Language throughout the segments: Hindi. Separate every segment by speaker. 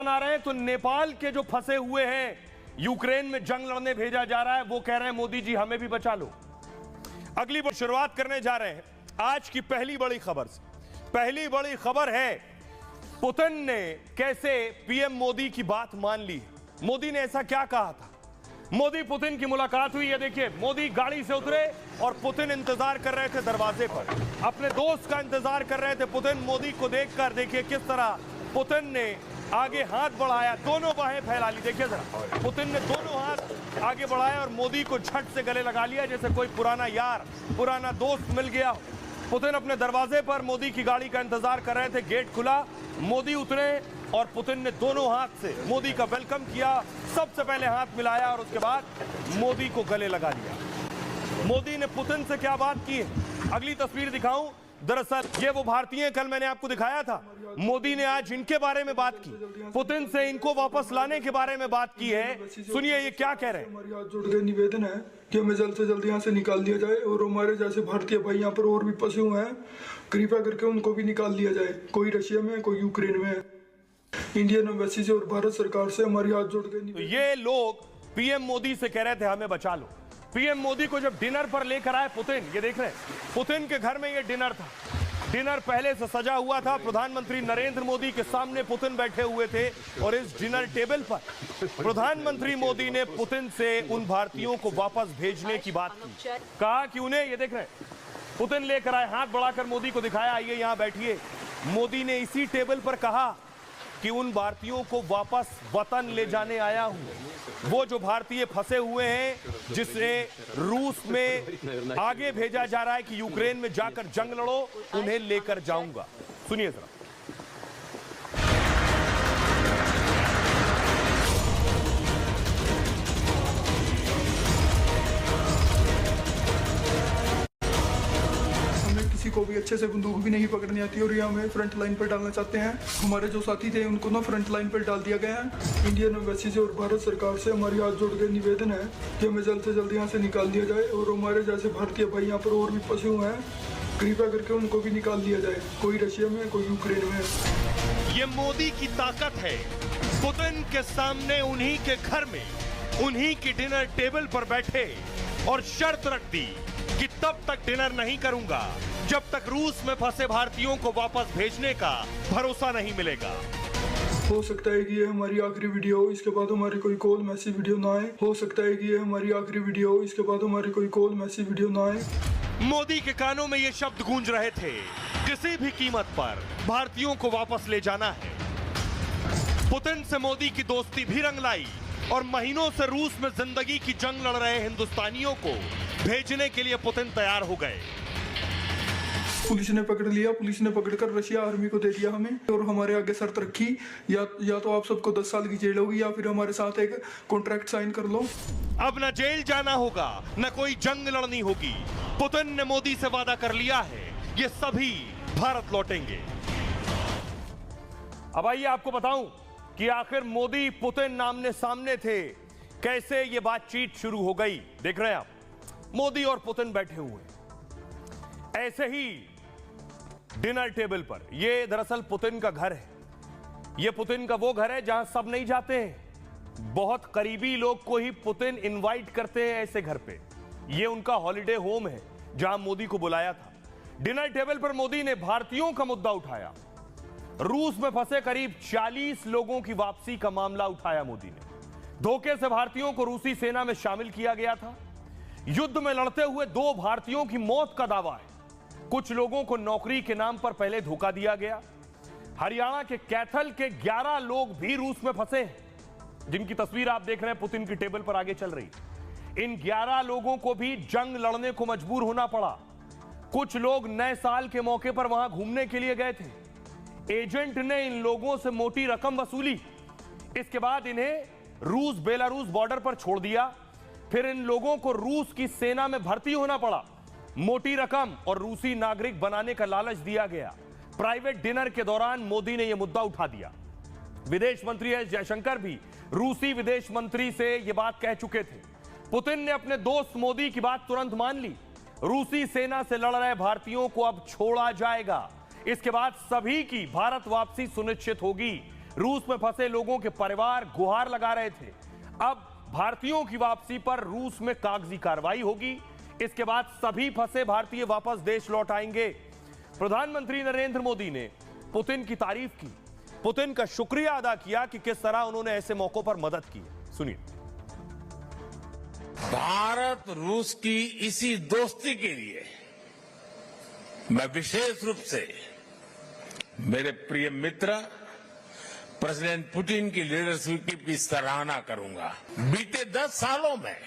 Speaker 1: आ रहे हैं तो नेपाल के जो फंसे हुए हैं, यूक्रेन में जंग लड़ने भेजा जा रहा है, वो कह रहे हैं मोदी जी हमें भी बचा लो। अगली शुरुआत करने जा रहे हैं आज की पहली बड़ी खबर से। पहली बड़ी खबर है पुतिन ने कैसे पीएम मोदी की बात मान ली। मोदी ने ऐसा क्या कहा था? मोदी पुतिन की मुलाकात हुई है। देखिए, मोदी गाड़ी से उतरे और पुतिन इंतजार कर रहे थे दरवाजे पर, अपने दोस्त का इंतजार कर रहे थे। पुतिन मोदी को देखकर देखिए किस तरह पुतिन ने आगे हाथ बढ़ाया, दोनों बाहें फैला ली। देखिए जरा, पुतिन ने दोनों हाथ आगे बढ़ाया और मोदी को झट से गले लगा लिया, जैसे कोई पुराना यार, पुराना दोस्त मिल गया। पुतिन अपने दरवाजे पर मोदी की गाड़ी का इंतजार कर रहे थे। गेट खुला, मोदी उतरे और पुतिन ने दोनों हाथ से मोदी का वेलकम किया। सबसे पहले हाथ मिलाया और उसके बाद मोदी को गले लगा लिया। मोदी ने पुतिन से क्या बात की है, अगली तस्वीर दिखाऊं। दरअसल ये वो भारतीय कल मैंने आपको दिखाया था। मोदी ने आज इनके बारे में बात की, पुतिन से इनको वापस लाने के बारे में बात की है। सुनिए ये क्या कह रहे हैं।
Speaker 2: हमारी हाथ जोड़ के निवेदन है कि हमें जल्द से जल्द यहाँ से निकाल दिया जाए और हमारे जैसे भारतीय भाई यहाँ पर और भी फंसे हुए हैं, कृपया करके उनको भी निकाल दिया जाए। कोई रशिया में है, कोई यूक्रेन में है। इंडियन एम्बेसी से और भारत सरकार से हमारी हाथ जोड़ के
Speaker 1: तो ये लोग पीएम मोदी से कह रहे थे हमें बचा लो। पीएम मोदी को जब डिनर पर लेकर आए पुतिन, ये देख रहे हैं, पुतिन के घर में ये डिनर था। डिनर पहले से सजा हुआ था। प्रधानमंत्री नरेंद्र मोदी के सामने पुतिन बैठे हुए थे और इस डिनर टेबल पर प्रधानमंत्री मोदी ने पुतिन से उन भारतीयों को वापस भेजने की बात की। कहा कि उन्हें, ये देख रहे हैं, पुतिन लेकर आए, हाथ बढ़ाकर मोदी को दिखाया, आइए यहां बैठिए। मोदी ने इसी टेबल पर कहा कि उन भारतीयों को वापस वतन ले जाने आया हूं। वो जो भारतीय फंसे हुए हैं, जिसे रूस में आगे भेजा जा रहा है कि यूक्रेन में जाकर जंग लड़ो, उन्हें लेकर जाऊंगा। सुनिए जरा।
Speaker 2: किसी को भी अच्छे से बंदूक भी नहीं पकड़नी आती और ये हमें फ्रंट लाइन पर डालना चाहते हैं। हमारे जो साथी थे उनको ना फ्रंट लाइन पर डाल दिया गया है। इंडियन एम्बेसी से और भारत सरकार से हमारी हाथ जोड़ के निवेदन है कि हमें जल्द से जल्द यहाँ से निकाल दिया जाए और हमारे जैसे भारतीय भाई यहाँ पर और भी फंसे हुए हैं, कृपया करके उनको भी निकाल दिया जाए। कोई रशिया में है, कोई यूक्रेन में है।
Speaker 1: ये मोदी की ताकत है। पुतिन के सामने उन्हीं के घर में, उन्हीं की डिनर टेबल पर बैठे और शर्त रख दी कि तब तक डिनर नहीं करूंगा जब तक रूस में फंसे भारतीयों को वापस भेजने का भरोसा नहीं मिलेगा।
Speaker 2: हो सकता है कि ये हमारी आखिरी वीडियो हो, इसके बाद हमारी कोई कॉल मैसेज वीडियो ना आए। हो सकता है कि ये हमारी आखिरी वीडियो हो, इसके बाद हमारी कोई कॉल मैसेज वीडियो ना आए।
Speaker 1: मोदी के कानों में ये शब्द गूंज रहे थे, किसी भी कीमत पर भारतीयों को वापस ले जाना है। पुतिन से मोदी की दोस्ती भी रंग लाई और महीनों से रूस में जिंदगी की जंग लड़ रहे हिंदुस्तानियों को भेजने के लिए पुतिन तैयार हो गए।
Speaker 2: पुलिस ने पकड़ लिया, पुलिस ने पकड़कर रशिया आर्मी को दे दिया हमें और हमारे आगे शर्त रखी, या तो आप सबको 10 साल की जेल होगी या फिर हमारे साथ एक कॉन्ट्रैक्ट साइन कर लो।
Speaker 1: अब न जेल जाना होगा, न कोई जंग लड़नी होगी। पुतिन ने मोदी से वादा कर लिया है, ये सभी भारत लौटेंगे। अब आइए आपको बताऊं कि आखिर मोदी पुतिन आमने सामने थे, कैसे ये बातचीत शुरू हो गई। देख रहे हैं आप, मोदी और पुतिन बैठे हुए ऐसे ही डिनर टेबल पर। ये दरअसल पुतिन का घर है। ये पुतिन का वो घर है जहां सब नहीं जाते हैं, बहुत करीबी लोग को ही पुतिन इनवाइट करते हैं ऐसे घर पे। ये उनका हॉलिडे होम है जहां मोदी को बुलाया था। डिनर टेबल पर मोदी ने भारतीयों का मुद्दा उठाया। रूस में फंसे करीब 40 लोगों की वापसी का मामला उठाया मोदी ने। धोखे से भारतीयों को रूसी सेना में शामिल किया गया था। युद्ध में लड़ते हुए 2 भारतीयों की मौत का दावा है। कुछ लोगों को नौकरी के नाम पर पहले धोखा दिया गया। हरियाणा के कैथल के 11 लोग भी रूस में फंसे हैं, जिनकी तस्वीर आप देख रहे हैं पुतिन की टेबल पर आगे चल रही। इन 11 लोगों को भी जंग लड़ने को मजबूर होना पड़ा। कुछ लोग नए साल के मौके पर वहां घूमने के लिए गए थे। एजेंट ने इन लोगों से मोटी रकम वसूली। इसके बाद इन्हें रूस बेलारूस बॉर्डर पर छोड़ दिया। फिर इन लोगों को रूस की सेना में भर्ती होना पड़ा। मोटी रकम और रूसी नागरिक बनाने का लालच दिया गया। प्राइवेट डिनर के दौरान मोदी ने यह मुद्दा उठा दिया। विदेश मंत्री एस जयशंकर भी रूसी विदेश मंत्री से यह बात कह चुके थे। पुतिन ने अपने दोस्त मोदी की बात तुरंत मान ली। रूसी सेना से लड़ रहे भारतीयों को अब छोड़ा जाएगा। इसके बाद सभी की भारत वापसी सुनिश्चित होगी। रूस में फंसे लोगों के परिवार गुहार लगा रहे थे। अब भारतीयों की वापसी पर रूस में कागजी कार्रवाई होगी। इसके बाद सभी फंसे भारतीय वापस देश लौट आएंगे। प्रधानमंत्री नरेंद्र मोदी ने पुतिन की तारीफ की, पुतिन का शुक्रिया अदा किया कि किस तरह उन्होंने ऐसे मौकों पर मदद की है। सुनिए।
Speaker 3: भारत रूस की इसी दोस्ती के लिए मैं विशेष रूप से मेरे प्रिय मित्र प्रेसिडेंट पुतिन की लीडरशिप की सराहना करूंगा। बीते 10 सालों में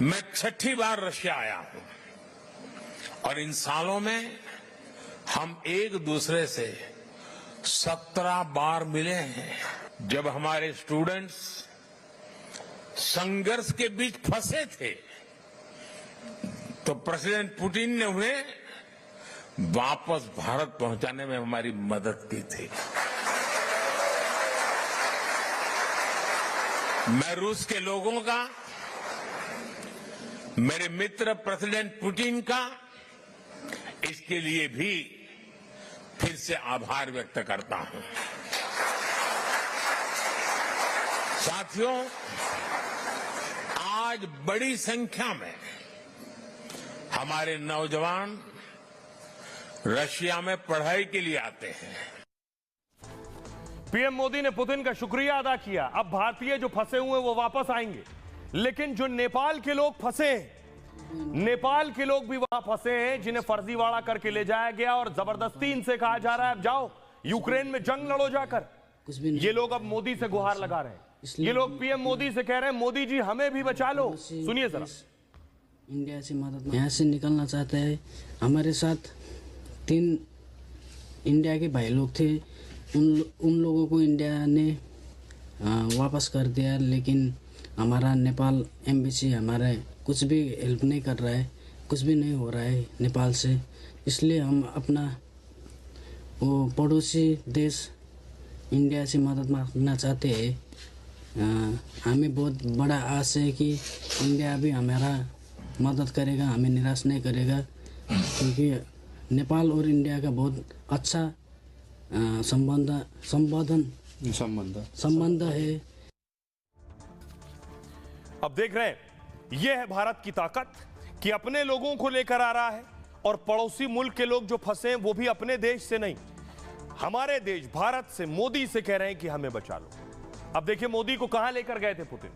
Speaker 3: मैं 6ठी बार रशिया आया हूं और इन सालों में हम एक दूसरे से 17 बार मिले हैं। जब हमारे स्टूडेंट्स संघर्ष के बीच फंसे थे तो प्रेसिडेंट पुतिन ने उन्हें वापस भारत पहुंचाने में हमारी मदद की थी। मैं रूस के लोगों का, मेरे मित्र प्रेसिडेंट पुतिन का इसके लिए भी फिर से आभार व्यक्त करता हूं। साथियों, आज बड़ी संख्या में हमारे नौजवान रशिया में पढ़ाई के लिए आते हैं।
Speaker 1: पीएम मोदी ने पुतिन का शुक्रिया अदा किया। अब भारतीय जो फंसे हुए वो वापस आएंगे, लेकिन जो नेपाल के लोग फंसे हैं, नेपाल के लोग भी वहां फंसे हैं जिन्हें फर्जीवाड़ा करके ले जाया गया और जबरदस्ती इनसे कहा जा रहा है अब जाओ यूक्रेन में जंग लड़ो जाकर। ये लोग अब मोदी से गुहार लगा रहे हैं। ये लोग पीएम मोदी से कह रहे हैं मोदी जी हमें भी बचा लो। सुनिए जरा।
Speaker 4: इंडिया से मदद, यहाँ से निकलना चाहते हैं। हमारे साथ 3 इंडिया के भाई लोग थे, उन लोगों को इंडिया ने वापस कर दिया, लेकिन हमारा नेपाल एम्बेसी हमारे कुछ भी हेल्प नहीं कर रहा है, कुछ भी नहीं हो रहा है नेपाल से। इसलिए हम अपना वो पड़ोसी देश इंडिया से मदद मांगना चाहते हैं। हमें बहुत बड़ा आस है कि इंडिया भी हमारा मदद करेगा, हमें निराश नहीं करेगा, क्योंकि नेपाल और इंडिया का बहुत अच्छा संबंध है।
Speaker 1: अब देख रहे हैं, यह है भारत की ताकत कि अपने लोगों को लेकर आ रहा है और पड़ोसी मुल्क के लोग जो फंसे हैं वो भी अपने देश से नहीं, हमारे देश भारत से, मोदी से कह रहे हैं कि हमें बचा लो। अब देखिए मोदी को कहां लेकर गए थे पुतिन।